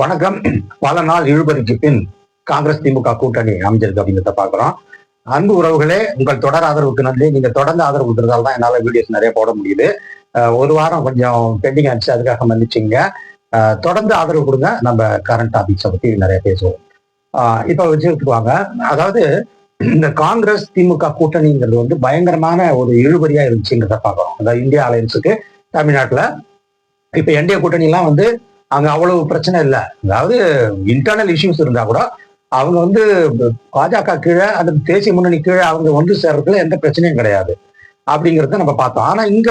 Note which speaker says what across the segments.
Speaker 1: வணக்கம். பல நாள் இழுபறிக்கு பின் காங்கிரஸ் திமுக கூட்டணி அமைஞ்சிருக்கு அப்படிங்கிறத பாக்குறோம். அன்பு உறவுகளே, உங்கள் தொடர் ஆதரவுக்கு நன்றி. நீங்க தொடர்ந்து ஆதரவு கொடுத்ததால தான் என்னால வீடியோஸ் நிறைய போட முடியுது. ஒரு வாரம் கொஞ்சம் பெண்டிங் ஆச்சு, அதுக்காக மன்னிச்சுங்க. தொடர்ந்து ஆதரவு கொடுங்க. நம்ம கரண்ட் டாபிக்ஸை பத்தி நிறைய பேசுவோம். இப்ப வச்சுக்குவாங்க. அதாவது இந்த காங்கிரஸ் திமுக கூட்டணிங்கிறது வந்து பயங்கரமான ஒரு இழுபறியா இருந்துச்சுங்கிறத பாக்குறோம். அதாவது இந்தியா அலையன்ஸுக்கு தமிழ்நாட்டுல இப்ப என்டிஏ கூட்டணி எல்லாம் வந்து அங்க அவ்வளவு பிரச்சனை இல்லை. அதாவது இன்டர்னல் இஷ்யூஸ் இருந்தா கூட அவங்க வந்து பாஜக கீழே அந்த தேசிய முன்னணி கீழே அவங்க ஒன்று சேர்றதுல எந்த பிரச்சனையும் கிடையாது அப்படிங்கிறத நம்ம பார்த்தோம். ஆனா இங்க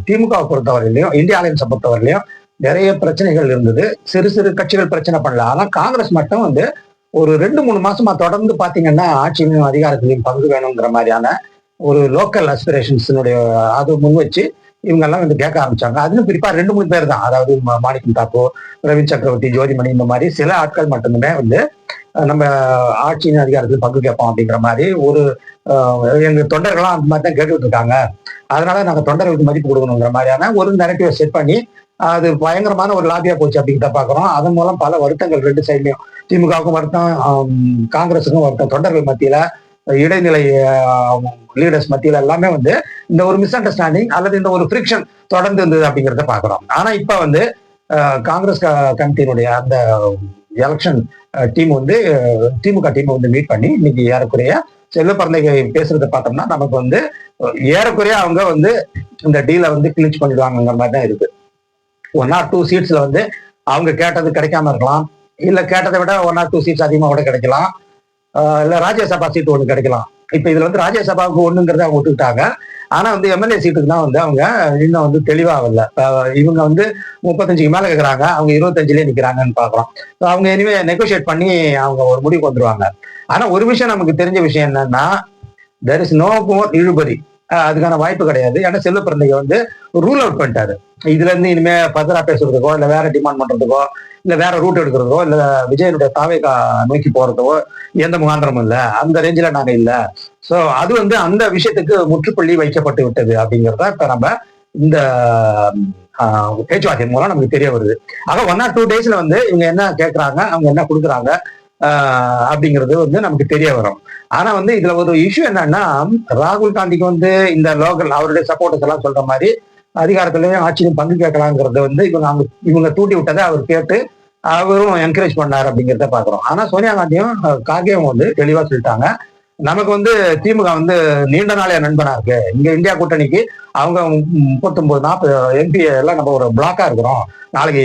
Speaker 1: திமுகவை பொறுத்தவரையிலையும் இந்தியா அலையன்ஸை பொறுத்தவரையிலையும் நிறைய பிரச்சனைகள் இருந்தது. சிறு சிறு கட்சிகள் பிரச்சனை பண்ணல. ஆனா காங்கிரஸ் மட்டும் வந்து ஒரு 2-3 மாசமா தொடர்ந்து பாத்தீங்கன்னா ஆட்சியிலும் அதிகாரத்திலையும் பங்கு வேணுங்கிற மாதிரியான ஒரு லோக்கல் அஸ்பிரேஷன்ஸினுடைய அது முன் வச்சு இவங்க எல்லாம் வந்து கேட்க ஆரம்பிச்சாங்க. அதுவும் குறிப்பா 2-3 பேர் தான். அதாவது மாணிக்கம் தாக்கூர், பிரவீன் சக்கரவர்த்தி, ஜோதிமணி, இந்த மாதிரி சில ஆட்கள் மட்டுமே வந்து நம்ம ஆட்சியின் அதிகாரத்தில் பங்கு கேட்போம் அப்படிங்கிற மாதிரி ஒரு எங்க தொண்டர்கள்லாம் அந்த மாதிரி தான் கேட்டுட்டு இருக்காங்க. அதனால நாங்க தொண்டர்களுக்கு மதிப்பு கொடுக்கணுங்கிற மாதிரியான ஒரு நெரட்டிவை செட் பண்ணி அது பயங்கரமான ஒரு லாபியா போச்சு அப்படிங்கிட்ட பாக்குறோம். அதன் மூலம் பல வருத்தங்கள் ரெண்டு சைட்லயும், திமுகவுக்கும் வருத்தம், காங்கிரஸுக்கும் வருத்தம், தொண்டர்கள் மத்தியில, இடைநிலை லீடர்ஸ் மத்தியில எல்லாமே வந்து இந்த ஒரு மிஸ் அண்டர்ஸ்டாண்டிங் அல்லது இந்த ஒரு ஃப்ரிக்ஷன் தொடர்ந்து இருந்தது அப்படிங்கிறத பாக்குறோம். ஆனா இப்ப வந்து காங்கிரஸ் கமிட்டியினுடைய அந்த எலெக்ஷன் டீம் வந்து திமுக டீம் வந்து மீட் பண்ணி இன்னைக்கு ஏறக்குறைய செல்வ பிறந்தைகள் பேசுறதை பார்த்தோம்னா நமக்கு வந்து ஏறக்குறைய அவங்க வந்து இந்த டீலை வந்து கிளிச் பண்ணிடுவாங்கிற மாதிரி தான் இருக்கு. 1 or 2 சீட்ஸ்ல வந்து அவங்க கேட்டது கிடைக்காம இருக்கலாம், இல்ல கேட்டதை விட 1 or 2 சீட்ஸ் அதிகமா கூட கிடைக்கலாம், இல்ல ராஜ்யசபா சீட் ஒண்ணு கிடைக்கலாம். இப்ப இதுல வந்து ராஜ்யசபாவுக்கு ஒண்ணுங்கிறத அவங்க ஒத்துக்கிட்டாங்க. ஆனா வந்து எம்எல்ஏ சீட்டுக்கு தான் வந்து அவங்க இன்னும் வந்து தெளிவாகல. இவங்க வந்து 35க்கு மேல கேட்கறாங்க, அவங்க 25லயே நிக்கிறாங்கன்னு பாக்குறோம். அவங்க இனிமே நெகோசியேட் பண்ணி அவங்க ஒரு முடிவுக்கு வந்துருவாங்க. ஆனா ஒரு விஷயம் நமக்கு தெரிஞ்ச விஷயம் என்னன்னா, தெர் இஸ் நோ மோர் இழுபறி. அதுக்கான வாய்ப்பு கிடையாது. ஏன்னா செல்வ பிறந்தைக்கு வந்து ரூல் அவுட் பண்ணிட்டாரு. இதுல இருந்து இனிமே பதரா பேசுறதுக்கோ, இல்ல வேற டிமாண்ட் பண்றதுக்கோ, இல்ல வேற ரூட் எடுக்கிறதோ, இல்ல விஜயனுடைய தாவேகா நோக்கி போறதோ எந்த முகாந்திரமும் இல்ல. அந்த ரேஞ்சில நாங்க இல்ல. சோ அது வந்து அந்த விஷயத்துக்கு முற்றுப்புள்ளி வைக்கப்பட்டு விட்டது அப்படிங்கிறத இப்ப நம்ம இந்த பேச்சுவார்த்தை மூலம் நமக்கு தெரிய வருது. ஆக 1 or 2 டேஸ்ல வந்து இவங்க என்ன கேட்கறாங்க, அவங்க என்ன கொடுக்குறாங்க அப்படிங்கிறது வந்து நமக்கு தெரிய வரும். ஆனா வந்து இதுல ஒரு இஷ்யூ என்னன்னா, ராகுல் காந்திக்கு வந்து இந்த லோக்கல் அவருடைய சப்போர்ட்டர்ஸ் எல்லாம் சொல்ற மாதிரி அதிகாரத்திலையும் ஆட்சியிலும் பங்கு கேட்கலாங்கிறத வந்து இவங்க தூண்டி விட்டதை அவர் கேட்டு அவரும் என்கரேஜ் பண்ணாரு அப்படிங்கிறத பாக்குறோம். ஆனா சோனியா காந்தியும் கார்கேவும் வந்து தெளிவா சொல்லிட்டாங்க, நமக்கு வந்து திமுக வந்து நீண்ட நாளைய நண்பனா இருக்கு. இங்க இந்தியா கூட்டணிக்கு அவங்க 39-40 எம்பி எல்லாம் நம்ம ஒரு பிளாக்கா இருக்கிறோம். நாளைக்கு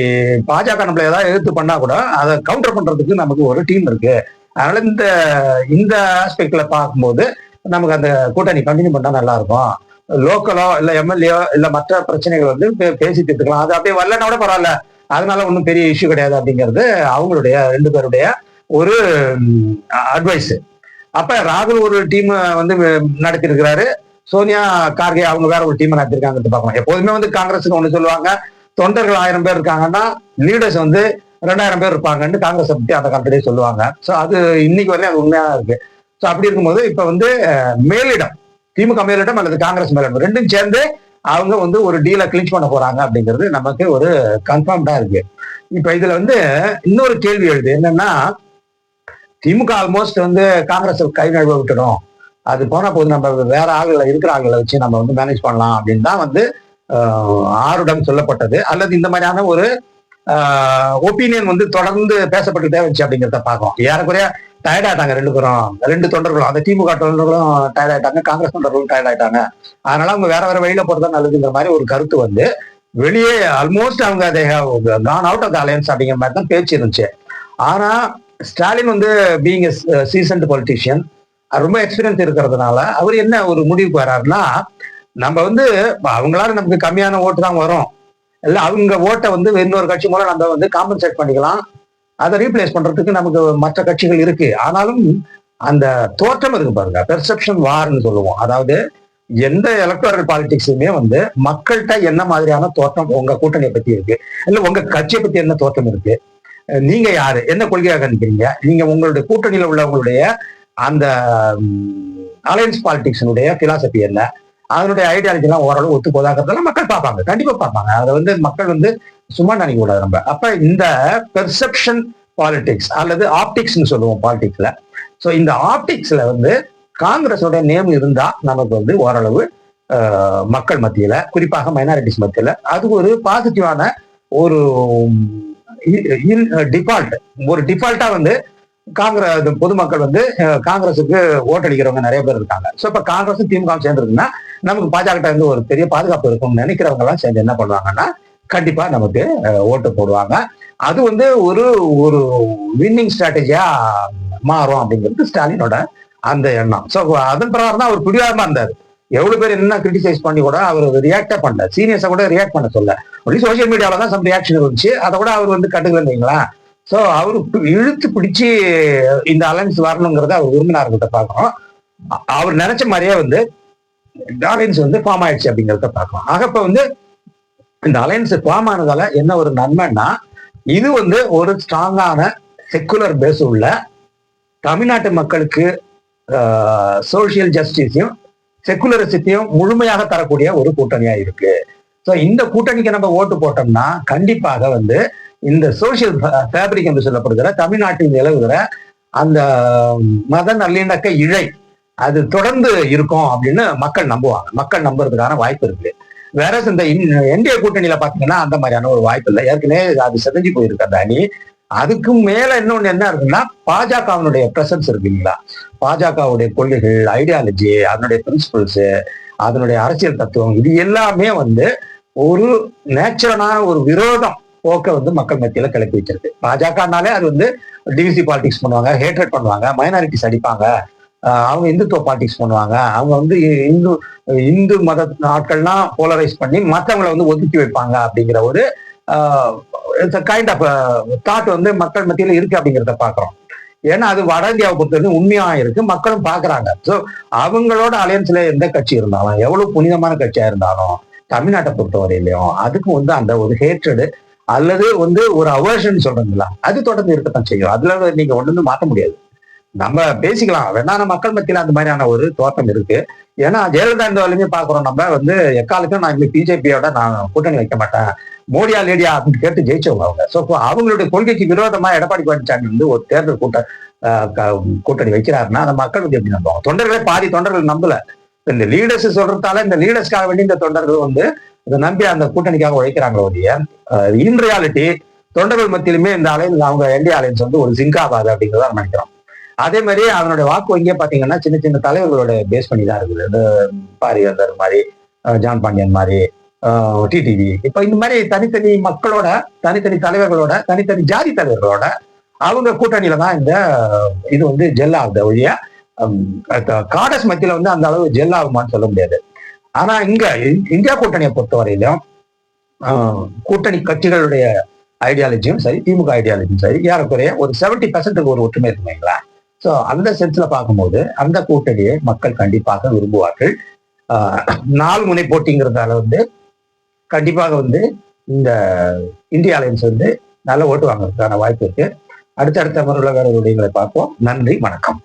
Speaker 1: பாஜக நம்மள ஏதாவது எதிர்த்து பண்ணா கூட அதை கவுண்டர் பண்றதுக்கு நமக்கு ஒரு டீம் இருக்கு. அதனால இந்த இந்த ஆஸ்பெக்ட்ல பார்க்கும்போது நமக்கு அந்த கூட்டணி கண்டினியூ பண்ணா நல்லா இருக்கும். லோக்கலோ இல்ல எம்எல்ஏ இல்ல மற்ற பிரச்சனைகள் வந்து பேசி தீர்த்துக்கலாம். அது அப்படியே வரலன்னா கூட பரவாயில்ல, அதனால ஒன்றும் பெரிய இஷ்யூ கிடையாது அப்படிங்கிறது அவங்களுடைய 2 பேருடைய ஒரு அட்வைஸ். அப்ப ராகுல் ஒரு டீம் வந்து நடத்தி இருக்கிறாரு, சோனியா கார்கே அவங்க வேற ஒரு டீம் நடத்திருக்காங்க பார்க்கலாம். எப்போதுமே வந்து காங்கிரஸுக்கு ஒண்ணு சொல்லுவாங்க, தொண்டர்கள் 1000 பேர் இருக்காங்கன்னா லீடர்ஸ் வந்து 2000 பேர் இருப்பாங்கன்னு காங்கிரஸ் பத்தி அந்த காலத்திலேயே சொல்லுவாங்க. ஸோ அது இன்னைக்கு வரையும் அது உண்மையா இருக்கு. ஸோ அப்படி இருக்கும்போது இப்ப வந்து மேலிடம், திமுக மேலிடம் அல்லது காங்கிரஸ் மேலிடம் ரெண்டும் சேர்ந்து அவங்க வந்து ஒரு டீலை கிளிச் பண்ண போறாங்க அப்படிங்கிறது நமக்கு ஒரு கன்ஃபார்ம்டா இருக்கு. இப்ப இதுல வந்து இன்னொரு கேள்வி எழுது என்னன்னா, திமுக ஆல்மோஸ்ட் வந்து காங்கிரஸ் கை நழுவ விட்டுடும், அது போனா போது நம்ம வேற ஆளுகளை இருக்கிற ஆளுகளை வச்சு நம்ம வந்து மேனேஜ் பண்ணலாம் அப்படின்னு தான் வந்து ஆருடம் சொல்லப்பட்டது. அல்லது இந்த மாதிரியான ஒரு ஒப்பீனியன் வந்து தொடர்ந்து பேசப்பட்டுட்டே வச்சு அப்படிங்கிறத பார்க்கலாம். ஏறக்குறைய டயர்ட் ஆயிட்டாங்க 2 பேரும், 2 தொண்டர்களும், அந்த திமுக தொண்டர்களும் டயர்ட் ஆயிட்டாங்க, காங்கிரஸ் தொண்டர்களும் டயர்ட் ஆயிட்டாங்க. அதனால அவங்க வேற வேற வழியில போறதா நல்லதுங்கிற மாதிரி ஒரு கருத்து வந்து வெளியே ஆல்மோஸ்ட் அவங்க அதை gone out of the alliance அப்படிங்கிற மாதிரி தான் பேச்சு இருந்துச்சு. ஆனா ஸ்டாலின் வந்து பீயிங் சீசன்ட் பொலிட்டீஷியன், ரொம்ப எக்ஸ்பீரியன்ஸ் இருக்கிறதுனால அவர் என்ன ஒரு முடிவுக்கு வர்றாருன்னா, நம்ம வந்து அவங்களால நமக்கு கம்மியான ஓட்டு தான் வரும், இல்ல அவங்க ஓட்டை வந்து இன்னொரு கட்சி மூலம் நம்ம வந்து காம்பன்சேட் பண்ணிக்கலாம், அதை ரீப்ளேஸ் பண்றதுக்கு நமக்கு மற்ற கட்சிகள் இருக்கு. ஆனாலும் அந்த தோற்றம் இருக்கு பாருங்க, பெர்செப்ஷன் வார்ன்னு சொல்லுவோம். அதாவது எந்த எலக்டோரல் பாலிடிக்ஸுமே வந்து மக்கள்கிட்ட என்ன மாதிரியான தோற்றம் உங்க கூட்டணியை பத்தி இருக்கு, இல்ல உங்க கட்சியை பத்தி என்ன தோற்றம் இருக்கு, நீங்க யாரு, என்ன கொள்கையாக நினைக்கிறீங்க, நீங்க உங்களுடைய கூட்டணியில உள்ளவங்களுடைய அந்த அலையன்ஸ் பாலிடிக்ஸினுடைய பிலாசபி என்ன, அதனுடைய ஐடியாலஜி எல்லாம் ஓரளவு ஒத்து போதாங்கிறதெல்லாம் மக்கள் பார்ப்பாங்க, கண்டிப்பா பார்ப்பாங்க. அதை வந்து மக்கள் வந்து சும்மா நினைக்க கூடாது நம்ம. அப்ப இந்த பெர்செப்ஷன் பாலிடிக்ஸ் அல்லது ஆப்டிக்ஸ்னு சொல்லுவோம் பாலிடிக்ஸ்ல. ஸோ இந்த ஆப்டிக்ஸ்ல வந்து காங்கிரஸோட நேம் இருந்தா நமக்கு வந்து ஓரளவு மக்கள் மத்தியில, குறிப்பாக மைனாரிட்டிஸ் மத்தியில அது ஒரு பாசிட்டிவான ஒரு டிஃபால்ட், ஒரு டிஃபால்ட்டா வந்து காங்கிரஸ் பொதுமக்கள் வந்து காங்கிரஸுக்கு ஓட்டடிக்கிறவங்க நிறைய பேர் இருக்காங்க. ஸோ இப்ப காங்கிரஸும் திமுக சேர்ந்துருக்குன்னா நமக்கு பாஜக இருந்து ஒரு பெரிய பாதுகாப்பு இருக்கும்னு நினைக்கிறவங்க எல்லாம் சேர்ந்து என்ன பண்ணுவாங்கன்னா கண்டிப்பா நமக்கு ஓட்டு போடுவாங்க. அது வந்து ஒரு ஒரு வின்னிங் ஸ்ட்ராட்டஜியா மாறும் அப்படிங்கிறது ஸ்டாலினோட அந்த எண்ணம். ஸோ அதன் பிரகாரம் தான் அவர் பிடிவாதமா இருந்தாரு. எவ்வளவு பேர் என்ன கிரிட்டிசைஸ் பண்ணி கூட அவர் ரியாக்டே பண்ணல, சீனியர்ஸை கூட ரியாக்ட் பண்ண சொல்ல, ஒன்லி சோசியல் மீடியாவில தான் சம் ரியாக்ஷன் இருந்துச்சு. அதை கூட அவர் வந்து கட்டுக்கலீங்களா. ஸோ அவரு இழுத்து பிடிச்சி இந்த அலைன்ஸ் வரணுங்கிறத அவர் விரும்பினார்கிட்ட பார்க்கணும். அவர் நினைச்ச மாதிரியே வந்து அலைன்ஸ் வந்து ஃபார்ம் ஆயிடுச்சு அப்படிங்கிறத பார்க்கலாம். ஆக இப்ப வந்து இந்த அலைன்ஸ் ஃபார்ம் ஆனதால என்ன ஒரு நன்மைன்னா, இது வந்து ஒரு ஸ்ட்ராங்கான செக்குலர் பேஸ் உள்ள தமிழ்நாட்டு மக்களுக்கு சோசியல் ஜஸ்டிஸையும் செக்குலரிசத்தையும் முழுமையாக தரக்கூடிய ஒரு கூட்டணியா இருக்கு. ஸோ இந்த கூட்டணிக்கு நம்ம ஓட்டு போட்டோம்னா கண்டிப்பாக வந்து இந்த சோசியல் ஃபேப்ரிக் என்று சொல்லப்படுகிற தமிழ்நாட்டில் நிலவுகிற அந்த மத நல்லிணக்க இழை அது தொடர்ந்து இருக்கும் அப்படின்னு மக்கள் நம்புவாங்க. மக்கள் நம்புறதுக்கான வாய்ப்பு இருக்கு. வேற இந்த என்டிஏ கூட்டணியில பாத்தீங்கன்னா அந்த மாதிரியான ஒரு வாய்ப்பு இல்லை. ஏற்கனவே அது செதஞ்சு போயிருக்கு அந்த அணி. அதுக்கு மேல இன்னொன்னு என்ன இருக்குன்னா பாஜகவினுடைய பிரசன்ஸ் இருக்கு இல்லைங்களா. பாஜகவுடைய கொள்கைகள், ஐடியாலஜி, அதனுடைய பிரின்சிபல்ஸ், அதனுடைய அரசியல் தத்துவம், இது எல்லாமே வந்து ஒரு நேச்சுரலான ஒரு விரோதம் போக்க வந்து மக்கள் மத்தியில கிளப்பி வச்சிருக்கு. பாஜகனாலே அது வந்து டிவிசி பாலிடிக்ஸ் பண்ணுவாங்க, ஹேட்ரேட் பண்ணுவாங்க, மைனாரிட்டிஸ் அடிப்பாங்க, அவங்க இந்துத்துவ பாலிடிக்ஸ் பண்ணுவாங்க, அவங்க வந்து இந்து மத ஆட்கள்லாம் போலரைஸ் பண்ணி மற்றவங்களை வந்து ஒதுக்கி வைப்பாங்க அப்படிங்கிற ஒரு கைண்ட் ஆஃப் தாட் வந்து மக்கள் மத்தியில இருக்கு அப்படிங்கிறத பாக்குறோம். ஏன்னா அது வட இந்தியாவை பொறுத்தவரைக்கும் உண்மையா இருக்கு, மக்களும் பாக்குறாங்க. ஸோ அவங்களோட அலையன்ஸ்ல எந்த கட்சி இருந்தாலும், எவ்வளவு புனிதமான கட்சியா இருந்தாலும், தமிழ்நாட்டை பொறுத்தவரையிலையும் அதுக்கும் வந்து அந்த ஒரு ஹேட்ரடு அல்லது வந்து ஒரு அவர்ஷன் சொல்றீங்களா அது தொடர்ந்து இருக்கத்தான் செய்யும். அதுல நீங்க ஒண்ணு மாற்ற முடியாது. நம்ம பேசிக்கலாம் வேணா, மக்கள் மத்தியில அந்த மாதிரியான ஒரு தோட்டம் இருக்கு. ஏன்னா ஜெயலலிதா இந்த வரையுமே பாக்குறோம், நம்ம வந்து எக்காலத்துக்கும் நான் இந்த பிஜேபியோட நான் கூட்டணி வைக்க மாட்டேன், மோடியா லேடியா அப்படின்னு கேட்டு ஜெயிச்சவங்க அவங்க. ஸோ அவங்களுடைய கொள்கைக்கு விரோதமா எடப்பாடி பழனிசாமி வந்து ஒரு தேர்தல் கூட்டணி வைக்கிறாருன்னா அந்த மக்கள் வந்து எப்படி நம்புவாங்க? தொண்டர்களே பாதி தொண்டர்கள் நம்பல. இந்த லீடர்ஸ் சொல்றதால இந்த லீடர்ஸ்க்காக வேண்டி இந்த தொண்டர்கள் வந்து இதை நம்பி அந்த கூட்டணிக்காக உழைக்கிறாங்களோ ஒழிய இன் ரியாலிட்டி தொண்டர்கள் மத்தியிலுமே இந்த அலைன்ஸ், அவங்க என்டிஏ அலைன்ஸ் வந்து ஒரு சிங்க் ஆகாது அப்படிங்கிறத நினைக்கிறோம். அதே மாதிரி அதனுடைய வாக்கு வங்கியே பாத்தீங்கன்னா சின்ன சின்ன தலைவர்களோட பேஸ் பண்ணி தான் இருக்குது. இந்த பாரிவேந்தர் மாதிரி, ஜான் பாண்டியன் மாதிரி, டிடிவி, இப்ப இந்த மாதிரி தனித்தனி மக்களோட, தனித்தனி தலைவர்களோட, தனித்தனி ஜாதி தலைவர்களோட அவங்க கூட்டணியில தான் இந்த இது வந்து ஜெல் ஆகுது ஒழிய காடஸ் மத்தியில வந்து அந்த அளவு ஜெல் ஆகுமான்னு சொல்ல முடியாது. ஆனா இங்க இந்தியா கூட்டணியை பொறுத்தவரையிலும் கூட்டணி கட்சிகளுடைய ஐடியாலஜியும் சரி, திமுக ஐடியாலஜியும் சரி, ஏறக்குறைய ஒரு 70% ஒரு ஒற்றுமை இருக்குங்களா. ஸோ அந்த சென்ஸ்ல பார்க்கும்போது அந்த கூட்டணியை மக்கள் கண்டிப்பாக விரும்புவார்கள். 4 முனை போட்டிங்கிறதால வந்து கண்டிப்பாக வந்து இந்த இந்தியா அலையன்ஸ் வந்து நல்ல ஓட்டு வாங்குறதுக்கான வாய்ப்பு இருக்கு. அடுத்தடுத்த முறையில் வேற விடயங்களை பார்ப்போம். நன்றி, வணக்கம்.